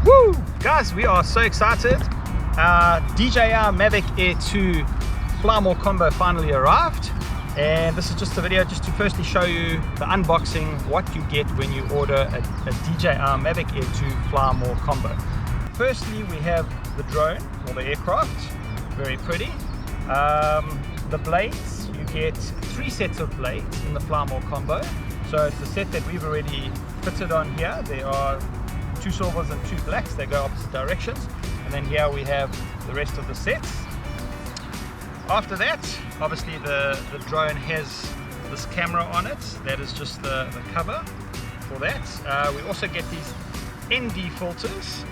Woo! Guys, we are so excited. Dji Mavic Air 2 Fly combo finally arrived, and this is just a video just to firstly show you the unboxing, what you get when you order a Dji Mavic Air 2 Fly combo. Firstly, we have the drone or the aircraft, very pretty. The blades, you get 3 sets of blades in the Fly combo. So it's the set that we've already fitted on here. There are 2 silvers and 2 blacks, they go opposite directions, and then here we have the rest of the sets. After that, obviously the drone has this camera on it, that is just the cover for that. We also get these ND filters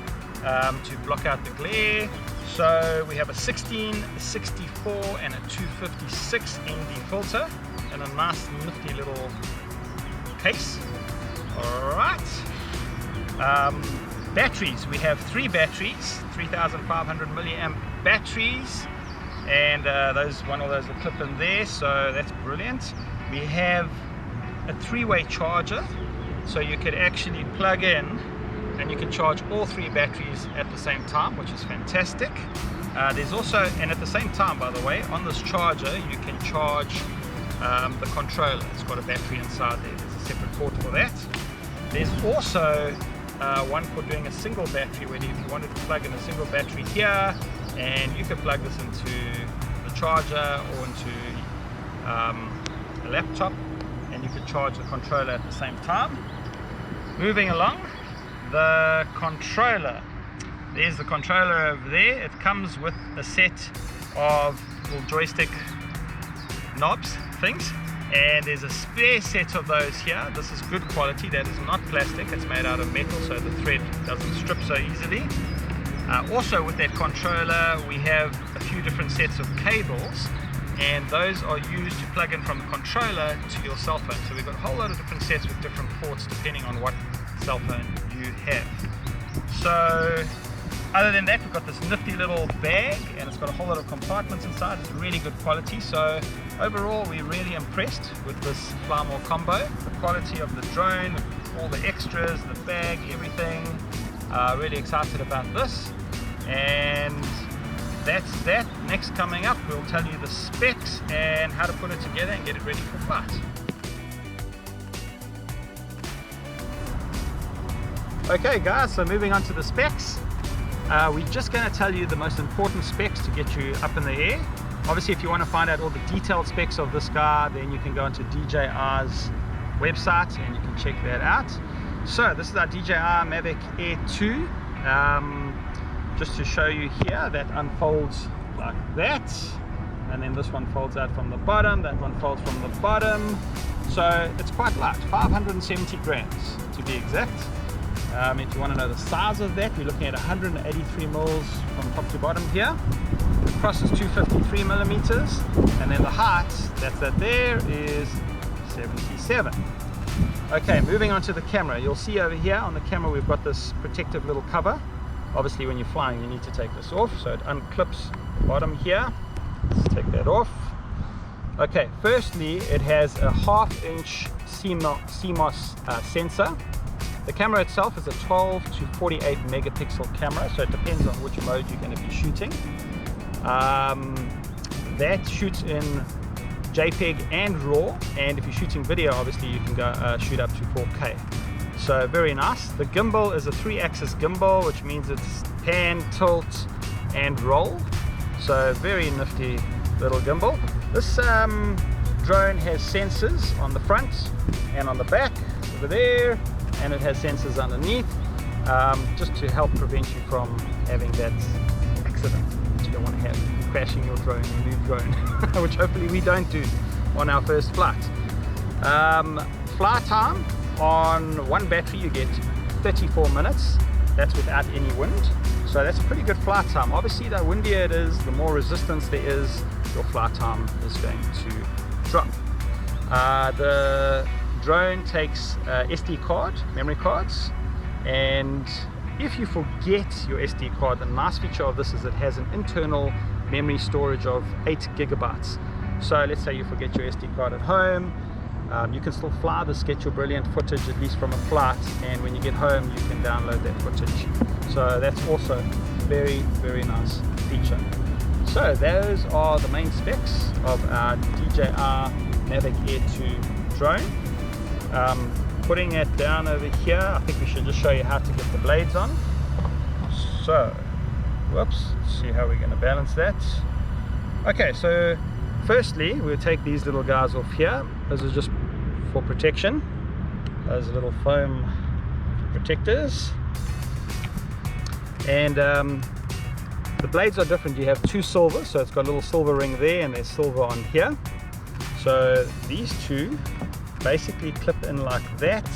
to block out the glare. So we have a 16, a 64 and a 256 ND filter and a nice nifty little case. Alright. Batteries, we have 3 batteries, 3500 milliamp batteries, and one of those will clip in there, so that's brilliant. We have a 3-way charger, so you could actually plug in and you can charge all 3 batteries at the same time, which is fantastic. There's also, and at the same time, by the way, on this charger you can charge the controller. It's got a battery inside there. There's a separate port for that. There's also one for doing a single battery, where if you wanted to plug in a single battery here, and you could plug this into the charger or into a laptop, and you could charge the controller at the same time. Moving along, the controller. There's the controller over there. It comes with a set of little joystick knobs things, and there's a spare set of those here. This is good quality, that is not plastic, it's made out of metal, so the thread doesn't strip so easily. Also with that controller we have a few different sets of cables, and those are used to plug in from the controller to your cell phone. So we've got a whole lot of different sets with different ports depending on what cell phone you have. So other than that, we've got this nifty little bag, and it's got a whole lot of compartments inside. It's really good quality. So overall, we're really impressed with this Fly combo. The quality of the drone, all the extras, the bag, everything. Really excited about this. And that's that. Next coming up, we'll tell you the specs and how to put it together and get it ready for flight. Okay guys, so moving on to the specs. We're just going to tell you the most important specs to get you up in the air. Obviously, if you want to find out all the detailed specs of this guy, then you can go onto DJI's website and you can check that out. So this is our Dji Mavic Air 2. Just to show you here, that unfolds like that, and then this one folds out from the bottom, that one folds from the bottom. So it's quite light, 570 grams to be exact. If you want to know the size of that, we're looking at 183 mils from top to bottom here. The cross is 253 millimeters, and then the height, that's that there, is 77. Okay, moving on to the camera. You'll see over here on the camera we've got this protective little cover. Obviously when you're flying you need to take this off, so it unclips the bottom here. Let's take that off. Okay, firstly it has a 1/2-inch CMOS sensor. The camera itself is a 12 to 48 megapixel camera, so it depends on which mode you're going to be shooting. That shoots in JPEG and RAW, and if you're shooting video, obviously you can go shoot up to 4K. So very nice. The gimbal is a 3-axis gimbal, which means it's pan, tilt and roll. So very nifty little gimbal. This drone has sensors on the front and on the back over there, and it has sensors underneath, just to help prevent you from having that accident that you don't want to have, crashing your drone, your new drone, which hopefully we don't do on our first flight. Flight time on one battery you get 34 minutes. That's without any wind, so that's a pretty good flight time. Obviously the windier it is, the more resistance there is, your flight time is going to drop. The drone takes SD card, memory cards, and if you forget your SD card, the nice feature of this is it has an internal memory storage of 8 gigabytes. So let's say you forget your SD card at home, you can still fly this, get your brilliant footage at least from a flight, and when you get home you can download that footage So that's also very, very nice feature. So those are the main specs of our DJI Mavic Air 2 drone. Putting it down over here, I think we should just show you how to get the blades on. So, whoops, let's see how we're going to balance that. Okay, so firstly, we'll take these little guys off here. This is just for protection. Those little foam protectors. And the blades are different. You have two silver, so it's got a little silver ring there, and there's silver on here. So these two basically clip in like that,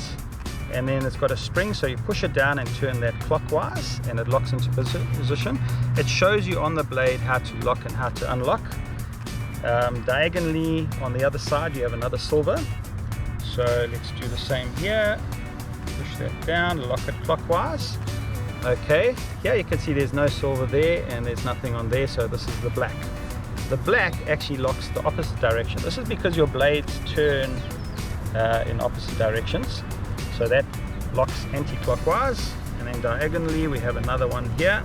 and then it's got a spring, so you push it down and turn that clockwise and it locks into position. It shows you on the blade how to lock and how to unlock. Diagonally on the other side you have another silver, so let's do the same here. Push that down, lock it clockwise. Okay, here you can see there's no silver there and there's nothing on there, so this is the black. The black actually locks the opposite direction. This is because your blades turn in opposite directions, so that locks anti-clockwise. And then diagonally we have another one here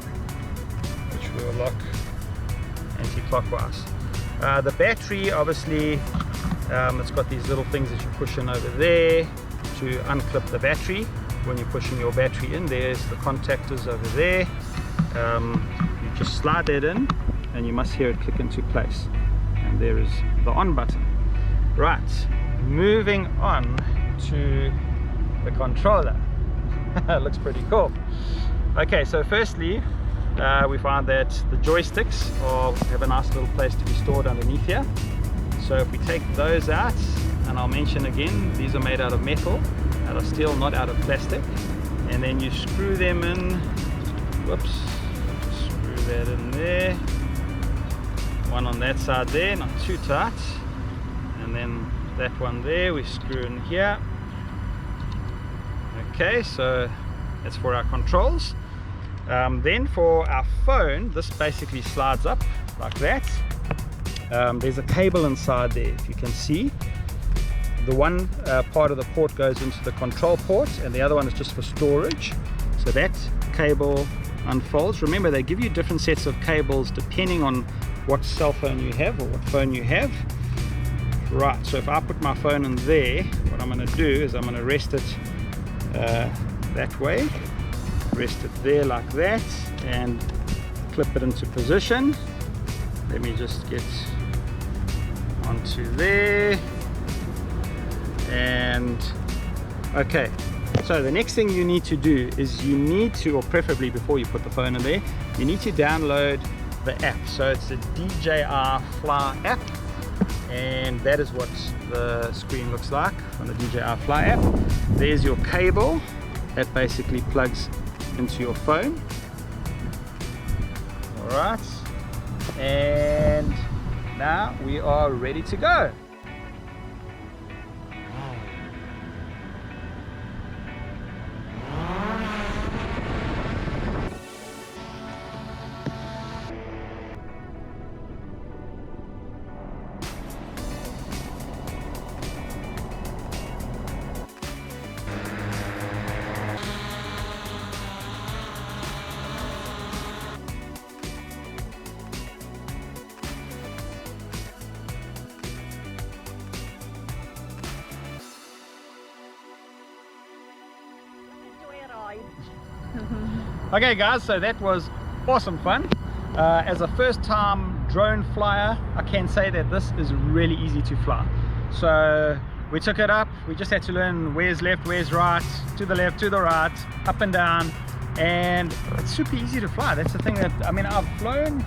which will lock anti-clockwise. The battery, obviously, it's got these little things that you push in over there to unclip the battery. When you're pushing your battery in, there's the contactors over there. You just slide that in and you must hear it click into place, and there is the on button. Right, moving on to the controller. It looks pretty cool. Okay, so firstly we find that the joysticks have a nice little place to be stored underneath here. So if we take those out, and I'll mention again, these are made out of metal, out of steel, not out of plastic, and then you screw them in. Whoops, screw that in there, one on that side there, not too tight, and then that one there we screw in here. Okay, so that's for our controls. Then for our phone, this basically slides up like that. There's a cable inside there, if you can see. The one part of the port goes into the control port, and the other one is just for storage. So that cable unfolds. Remember, they give you different sets of cables depending on what cell phone you have or what phone you have. Right, so if I put my phone in there, what I'm going to do is I'm going to rest it that way, rest it there like that, and clip it into position. Let me just get onto there. And okay, so the next thing you need to do is you need to, or preferably before you put the phone in there, you need to download the app. So it's the DJI Fly app, and that is what the screen looks like on the DJI Fly app. There's your cable that basically plugs into your phone. All right, and now we are ready to go. Okay guys, so that was awesome fun. As a first time drone flyer, I can say that this is really easy to fly. So we took it up, we just had to learn where's left, where's right, to the left, to the right, up and down, and it's super easy to fly. That's the thing that, I mean, I've flown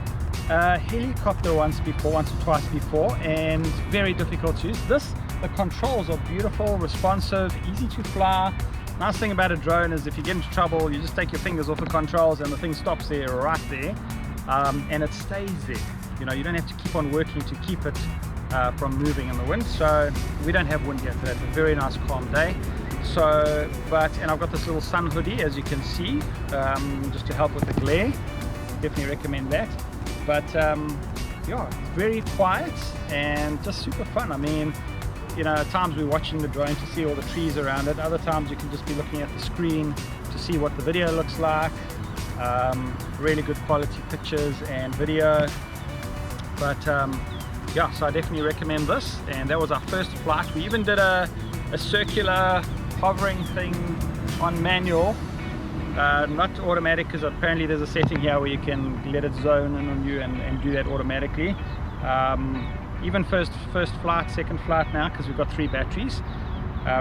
a helicopter once or twice before, and very difficult to use. The controls are beautiful, responsive, easy to fly. Nice thing about a drone is if you get into trouble, you just take your fingers off the controls and the thing stops there, right there, and it stays there. You know, you don't have to keep on working to keep it from moving in the wind. So we don't have wind yet today. It's a very nice calm day. So, and I've got this little sun hoodie, as you can see, just to help with the glare. Definitely recommend that. But yeah, it's very quiet and just super fun. I mean, you know, at times we're watching the drone to see all the trees around it. Other times you can just be looking at the screen to see what the video looks like. Really good quality pictures and video. But yeah, so I definitely recommend this. And that was our first flight. We even did a circular hovering thing on manual, not automatic, because apparently there's a setting here where you can let it zone in on you and do that automatically. Even first flight, second flight now, because we've got 3 batteries,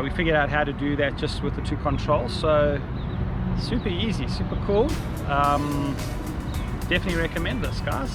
we figured out how to do that just with the 2 controls. So super easy, super cool. Definitely recommend this, guys.